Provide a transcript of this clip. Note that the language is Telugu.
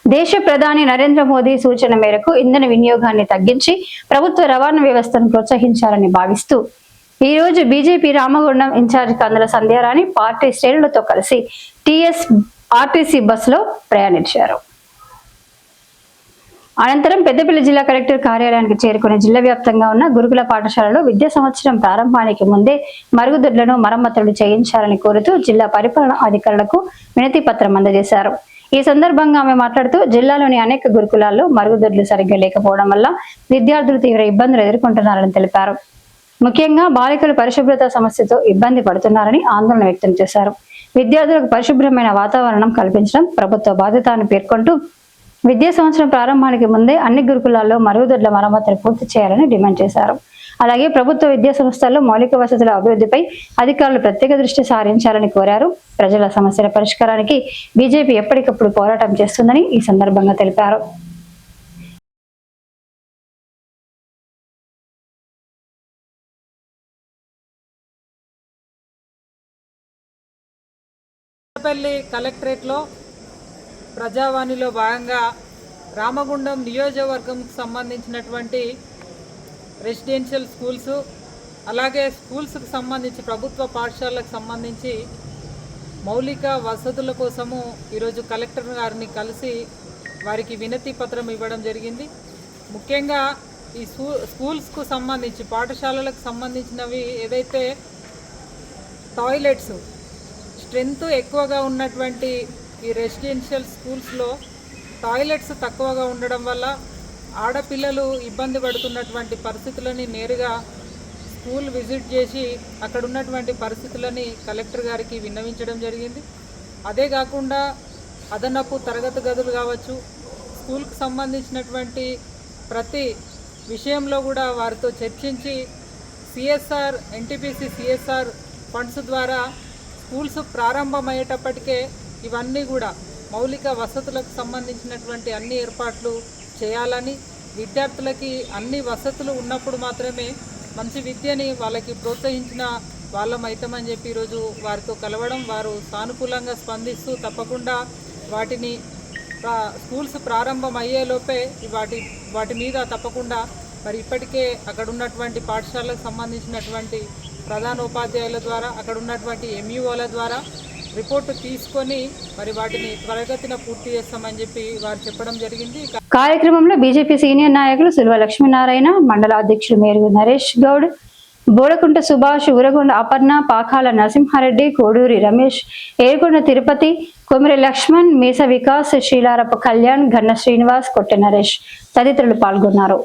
దేశ ప్రధాని నరేంద్ర మోదీ సూచన మేరకు ఇంధన వినియోగాన్ని తగ్గించి ప్రభుత్వ రవాణా వ్యవస్థను ప్రోత్సహించాలని భావిస్తూ ఈ రోజు బీజేపీ రామగుండం ఇన్ఛార్జ్ కందుల సంధ్యారాణి పార్టీ శ్రేణులతో కలిసి ఆర్టీసీ బస్సులో ప్రయాణించారు. అనంతరం పెద్దపల్లి జిల్లా కలెక్టర్ కార్యాలయానికి చేరుకుని జిల్లా వ్యాప్తంగా ఉన్న గురుకుల పాఠశాలలో విద్యా సంవత్సరం ప్రారంభానికి ముందే మరుగుదొడ్లను మరమ్మతులు చేయించాలని కోరుతూ జిల్లా పరిపాలనా అధికారులకు వినతి పత్రం అందజేశారు. ఈ సందర్భంగా ఆమె మాట్లాడుతూ జిల్లాలోని అనేక గురుకులాల్లో మరుగుదొడ్లు సరిగ్గా లేకపోవడం వల్ల విద్యార్థులు తీవ్ర ఇబ్బందులు ఎదుర్కొంటున్నారని తెలిపారు. ముఖ్యంగా బాలికలు పరిశుభ్రత సమస్యతో ఇబ్బంది పడుతున్నారని ఆందోళన వ్యక్తం చేశారు. విద్యార్థులకు పరిశుభ్రమైన వాతావరణం కల్పించడం ప్రభుత్వ బాధ్యత అని పేర్కొంటూ విద్యా సంవత్సరం ప్రారంభానికి ముందే అన్ని గురుకులాల్లో మరుగుదొడ్ల మరమ్మతులు పూర్తి చేయాలని డిమాండ్ చేశారు. అలాగే ప్రభుత్వ విద్యా సంస్థల్లో మౌలిక వసతుల అభివృద్ధిపై అధికారులు ప్రత్యేక దృష్టి సారించాలని కోరారు. ప్రజల సమస్యల పరిష్కారానికి బీజేపీ ఎప్పటికప్పుడు పోరాటం చేస్తుందని ఈ సందర్భంగా తెలిపారు. పెద్దపల్లి కలెక్టరేట్లో ప్రజావాణిలో భాగంగా రామగుండం నియోజకవర్గంకు సంబంధించినటువంటి రెసిడెన్షియల్ స్కూల్స్ అలాగే స్కూల్స్కి సంబంధించి ప్రభుత్వ పాఠశాలకు సంబంధించి మౌలిక వసతుల కోసము ఈరోజు కలెక్టర్ గారిని కలిసి వారికి వినతి పత్రం ఇవ్వడం జరిగింది. ముఖ్యంగా ఈ స్కూల్స్కు సంబంధించి పాఠశాలలకు సంబంధించినవి ఏదైతే టాయిలెట్స్ స్ట్రెంత్ ఎక్కువగా ఉన్నటువంటి ఈ రెసిడెన్షియల్ స్కూల్స్లో టాయిలెట్స్ తక్కువగా ఉండడం వల్ల ఆడపిల్లలు ఇబ్బంది పడుతున్నటువంటి పరిస్థితులని నేరుగా స్కూల్ విజిట్ చేసి అక్కడ ఉన్నటువంటి పరిస్థితులని కలెక్టర్ గారికి విన్నవించడం జరిగింది. అదే కాకుండా అదనపు తరగతి గదులు కావచ్చు, స్కూల్కి సంబంధించినటువంటి ప్రతి విషయంలో కూడా వారితో చర్చించి సిఎస్ఆర్ ఎన్టీపీసీ సిఎస్ఆర్ ఫండ్స్ ద్వారా స్కూల్స్ ప్రారంభమయ్యేటప్పటికే ఇవన్నీ కూడా మౌలిక వసతులకు సంబంధించినటువంటి అన్ని ఏర్పాట్లు చేయాలని, విద్యార్థులకి అన్ని వసతులు ఉన్నప్పుడు మాత్రమే మంచి విద్యని వాళ్ళకి ప్రోత్సహించిన వాళ్ళమైతామని చెప్పి ఈరోజు వారితో కలవడం, వారు సానుకూలంగా స్పందిస్తూ తప్పకుండా వాటిని స్కూల్స్ ప్రారంభం అయ్యేలోపే వాటి మీద తప్పకుండా మరి ఇప్పటికే అక్కడ ఉన్నటువంటి పాఠశాలకు సంబంధించినటువంటి ప్రధాన ఉపాధ్యాయుల ద్వారా అక్కడ ఉన్నటువంటి ఎంఈఓల ద్వారా రిపోర్టు తీసుకొని మరి వాటిని త్వరగతిన పూర్తి చేస్తామని చెప్పి వారు చెప్పడం జరిగింది. కార్యక్రమంలో బీజేపీ సీనియర్ నాయకులు సుల్వ లక్ష్మీనారాయణ, మండల అధ్యక్షులు మేరుగు నరేష్ గౌడ్, బోడకుంట సుభాష్, ఊరగొండ అపర్ణ, పాకాల నరసింహారెడ్డి, కోడూరి రమేష్, ఏరుకొండ తిరుపతి, కొమిరి లక్ష్మణ్, మీస వికాస్, శీలారప్ప కళ్యాణ్, గన్న శ్రీనివాస్, కొట్టె నరేష్ తదితరులు పాల్గొన్నారు.